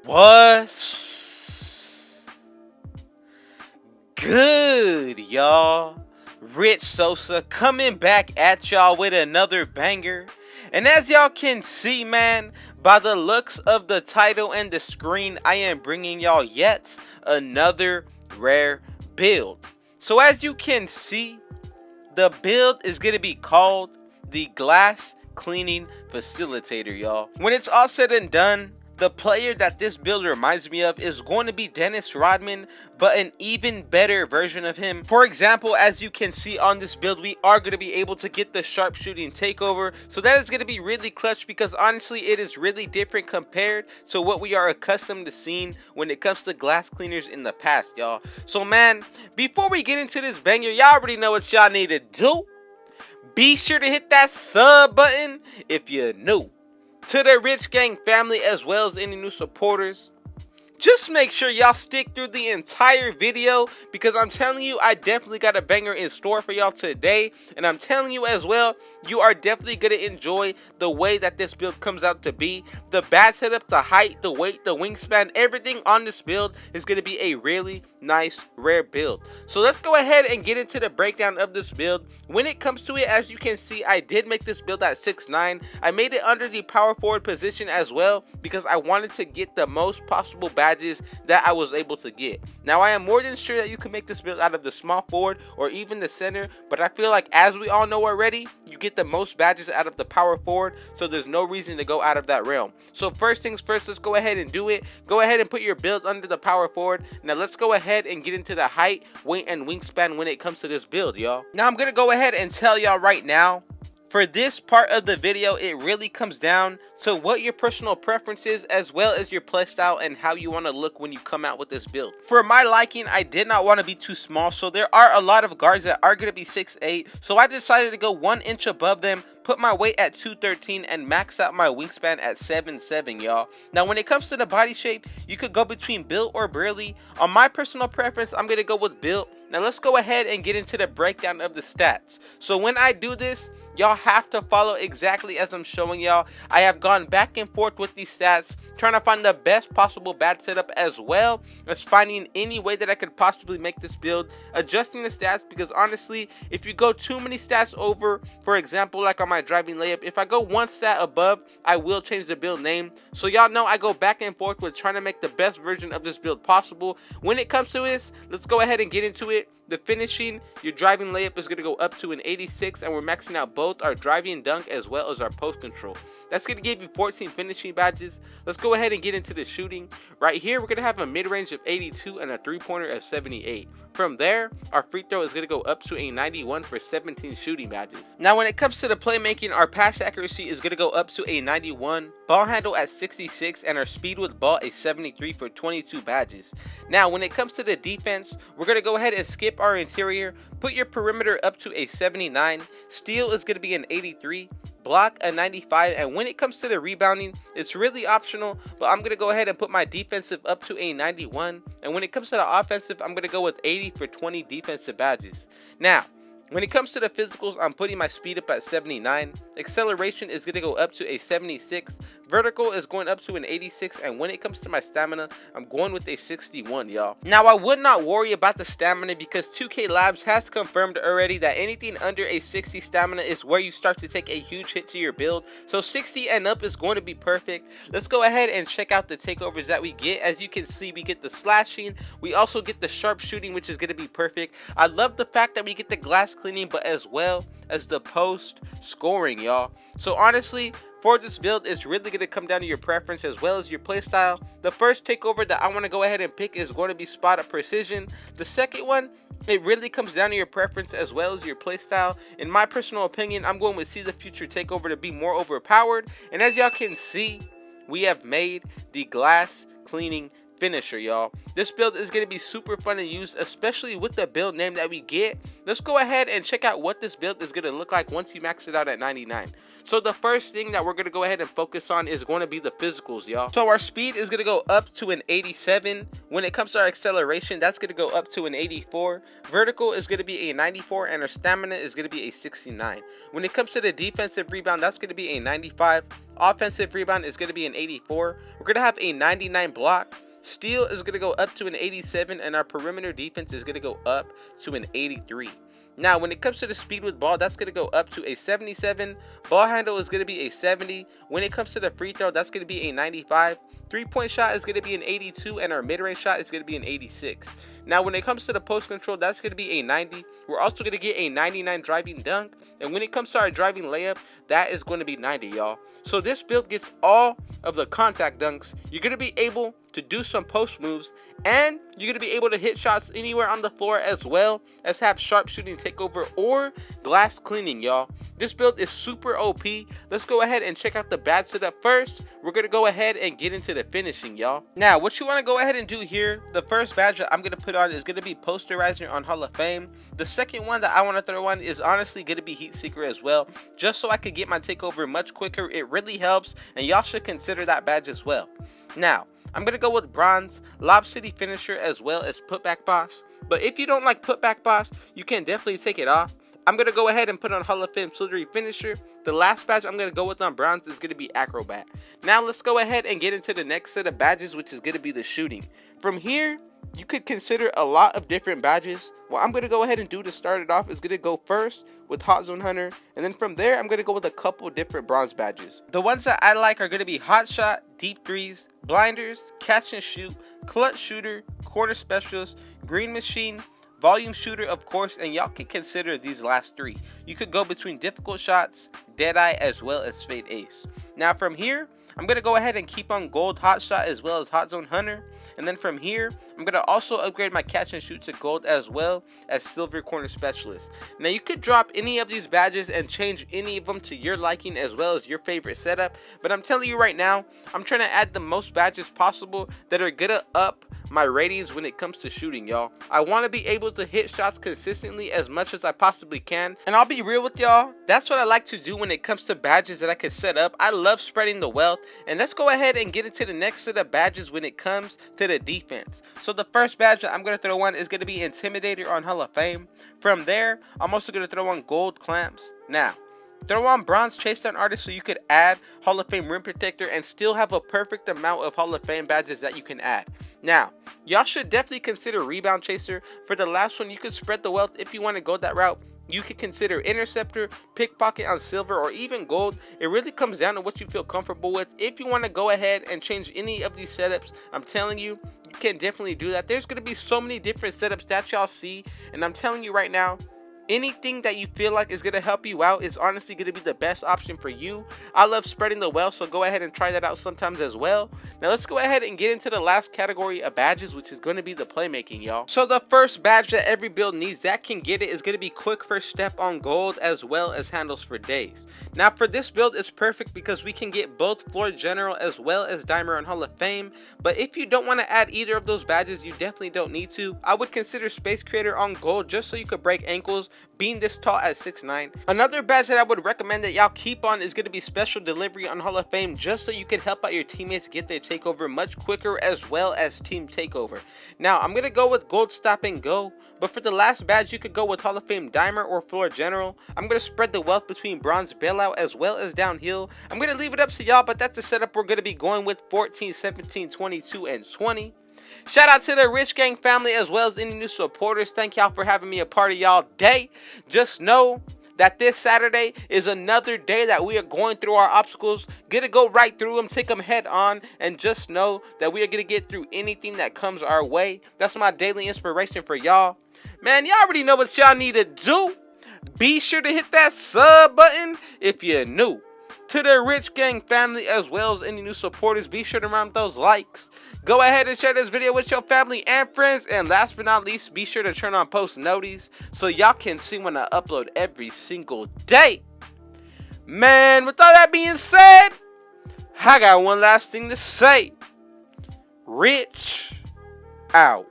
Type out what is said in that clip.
What's good, y'all? Rich Sosa coming back at y'all with another banger. And as y'all can see, man, by the looks of the title and the screen, I am bringing y'all yet another rare build. So as you can see, the build is going to be called the Glass Cleaning Facilitator, y'all. When it's all said and done, the player that this build reminds me of is going to be Dennis Rodman, but an even better version of him. For example, as you can see on this build, we are going to be able to get the sharpshooting takeover. So that is going to be really clutch because honestly, it is really different compared to what we are accustomed to seeing when it comes to glass cleaners in the past, y'all. So man, before we get into this banger, y'all already know what y'all need to do. Be sure to hit that sub button if you're new to the Rich Gang family, as well as any new supporters. Just make sure y'all stick through the entire video because I'm telling you, I definitely got a banger in store for y'all today. And I'm telling you as well, you are definitely going to enjoy the way that this build comes out to be. The bat setup, the height, the weight, the wingspan, everything on this build is going to be a really nice rare build. So let's go ahead and get into the breakdown of this build. When it comes to it, as you can see, I did make this build at 6'9". I made it under the power forward position as well because I wanted to get the most possible badges that I was able to get. Now I am more than sure that you can make this build out of the small forward or even the center, but I feel like as we all know already, you get the most badges out of the power forward, so there's no reason to go out of that realm. So first things first, let's go ahead and do it. Go ahead and put your build under the power forward. Now let's go ahead and get into the height, weight, and wingspan when it comes to this build, y'all. Now I'm gonna go ahead and tell y'all right now, for this part of the video, it really comes down to what your personal preference is, as well as your playstyle and how you want to look when you come out with this build. For my liking, I did not want to be too small, so there are a lot of guards that are going to be 6'8", so I decided to go 1 inch above them, put my weight at 213, and max out my wingspan at 7'7", y'all. Now when it comes to the body shape, you could go between built or burly. On my personal preference, I'm going to go with built. Now let's go ahead and get into the breakdown of the stats. So when I do this, y'all have to follow exactly as I'm showing y'all. I have gone back and forth with these stats, trying to find the best possible bat setup, as well as finding any way that I could possibly make this build, adjusting the stats, because honestly, if you go too many stats over, for example, like on my driving layup, if I go 1 stat above, I will change the build name. So y'all know I go back and forth with trying to make the best version of this build possible. When it comes to this, let's go ahead and get into it. The finishing, your driving layup is going to go up to an 86, and we're maxing out both our driving dunk as well as our post control. That's going to give you 14 finishing badges. Let's go ahead and get into the shooting. Right here, we're going to have a mid-range of 82 and a three-pointer of 78. From there, our free throw is going to go up to a 91 for 17 shooting badges. Now, when it comes to the playmaking, our pass accuracy is going to go up to a 91, ball handle at 66, and our speed with ball a 73 for 22 badges. Now, when it comes to the defense, we're going to go ahead and skip our interior, put your perimeter up to a 79, steal is going to be an 83, block a 95, and when it comes to the rebounding, it's really optional, but I'm going to go ahead and put my defensive up to a 91, and when it comes to the offensive, I'm going to go with 80 for 20 defensive badges. Now, when it comes to the physicals, I'm putting my speed up at 79, acceleration is going to go up to a 76, vertical is going up to an 86, and when it comes to my stamina, I'm going with a 61, y'all. Now, I would not worry about the stamina because 2K Labs has confirmed already that anything under a 60 stamina is where you start to take a huge hit to your build. So 60 and up is going to be perfect. Let's go ahead and check out the takeovers that we get. As you can see, we get the slashing. We also get the sharp shooting, which is going to be perfect. I love the fact that we get the glass cleaning, but as well as the post scoring, y'all. So honestly, for this build, it's really going to come down to your preference as well as your playstyle. The first takeover that I want to go ahead and pick is going to be spot up precision. The second one, it really comes down to your preference as well as your playstyle. In my personal opinion, I'm going with see the future takeover to be more overpowered. And as y'all can see, we have made the glass cleaning finisher, y'all. This build is going to be super fun to use, especially with the build name that we get. Let's go ahead and check out what this build is going to look like once you max it out at 99. So the first thing that we're going to go ahead and focus on is going to be the physicals, y'all. So our speed is going to go up to an 87. When it comes to our acceleration, that's going to go up to an 84. Vertical is going to be a 94, and our stamina is going to be a 69. When it comes to the defensive rebound, that's going to be a 95. Offensive rebound is going to be an 84. We're going to have a 99 block. Steal is going to go up to an 87, and our perimeter defense is going to go up to an 83. Now, when it comes to the speed with ball, that's going to go up to a 77. Ball handle is going to be a 70. When it comes to the free throw, that's going to be a 95. Three-point shot is going to be an 82, and our mid-range shot is going to be an 86. Now, when it comes to the post control, that's going to be a 90. We're also going to get a 99 driving dunk. And when it comes to our driving layup, that is going to be 90, y'all. So this build gets all of the contact dunks. You're going to be able to do some post moves, and you're going to be able to hit shots anywhere on the floor, as well as have sharp shooting takeover or glass cleaning, y'all. This build is super OP. Let's go ahead and check out the badge setup first. We're going to go ahead and get into the finishing, y'all. Now, what you want to go ahead and do here, the first badge that I'm going to put on is going to be Posterizer on Hall of Fame. The second one that I want to throw on is honestly going to be Heat Seeker as well, just so I could get my takeover much quicker. It really helps, and y'all should consider that badge as well. Now, I'm going to go with Bronze, Lob City Finisher, as well as Putback Boss. But if you don't like Putback Boss, you can definitely take it off. I'm going to go ahead and put on Hall of Fame Slithery Finisher. The last badge I'm going to go with on Bronze is going to be Acrobat. Now let's go ahead and get into the next set of badges, which is going to be the shooting. From here, you could consider a lot of different badges. What I'm going to go ahead and do to start it off is going to go first with Hot Zone Hunter, and then from there I'm going to go with a couple different bronze badges. The ones that I like are going to be Hot Shot, Deep Threes, Blinders, Catch and Shoot, Clutch Shooter, Quarter Specialist, Green Machine, Volume Shooter, of course, and y'all can consider these last three. You could go between Difficult Shots, Deadeye, as well as Fade Ace. Now from here, I'm going to go ahead and keep on Gold Hot Shot as well as Hot Zone Hunter. And then from here, I'm going to also upgrade my Catch and Shoot to Gold as well as Silver Corner Specialist. Now you could drop any of these badges and change any of them to your liking as well as your favorite setup. But I'm telling you right now, I'm trying to add the most badges possible that are going to up my ratings when it comes to shooting, y'all. I want to be able to hit shots consistently as much as I possibly can. And I'll be real with y'all, that's what I like to do when it comes to badges that I can set up. I love spreading the wealth. And let's go ahead and get into the next set of badges when it comes to the defense. So the first badge that I'm going to throw on is going to be Intimidator on Hall of Fame. From there, I'm also going to throw on Gold Clamps. Now, throw on Bronze Chase Down Artist so you could add Hall of Fame Rim Protector and still have a perfect amount of Hall of Fame badges that you can add. Now, y'all should definitely consider Rebound Chaser. For the last one, you could spread the wealth if you want to go that route. You could consider Interceptor, Pickpocket on Silver, or even Gold. It really comes down to what you feel comfortable with. If you want to go ahead and change any of these setups, I'm telling you, you can definitely do that. There's going to be so many different setups that y'all see, and I'm telling you right now, anything that you feel like is going to help you out is honestly going to be the best option for you. I love spreading the wealth, so go ahead and try that out sometimes as well. Now let's go ahead and get into the last category of badges, which is going to be the playmaking, y'all. So the first badge that every build needs that can get it is going to be Quick First Step on Gold, as well as Handles for Days. Now for this build, it's perfect because we can get both Floor General as well as Dimer on Hall of Fame. But if you don't want to add either of those badges, you definitely don't need to. I would consider Space Creator on Gold just so you could break ankles, being this tall at 6'9". Another badge that I would recommend that y'all keep on is going to be Special Delivery on Hall of Fame, just so you can help out your teammates get their takeover much quicker, as well as team takeover. Now I'm going to go with Gold Stop and Go, but for the last badge you could go with Hall of Fame Dimer or Floor General. I'm going to spread the wealth between Bronze Bailout as well as Downhill. I'm going to leave it up to y'all, but that's the setup we're going to be going with: 14, 17, 22, and 20. Shout out to the Rich Gang family as well as any new supporters. Thank y'all for having me a part of y'all day. Just know that this Saturday is another day that we are going through our obstacles. Gonna go right through them, take them head on, and just know that we are gonna get through anything that comes our way. That's my daily inspiration for y'all. Man, y'all already know what y'all need to do. Be sure to hit that sub button if you're new. To the Rich Gang family as well as any new supporters, be sure to round those likes. Go ahead and share this video with your family and friends. And last but not least, be sure to turn on post notifications so y'all can see when I upload every single day. Man, with all that being said, I got one last thing to say. Rich out.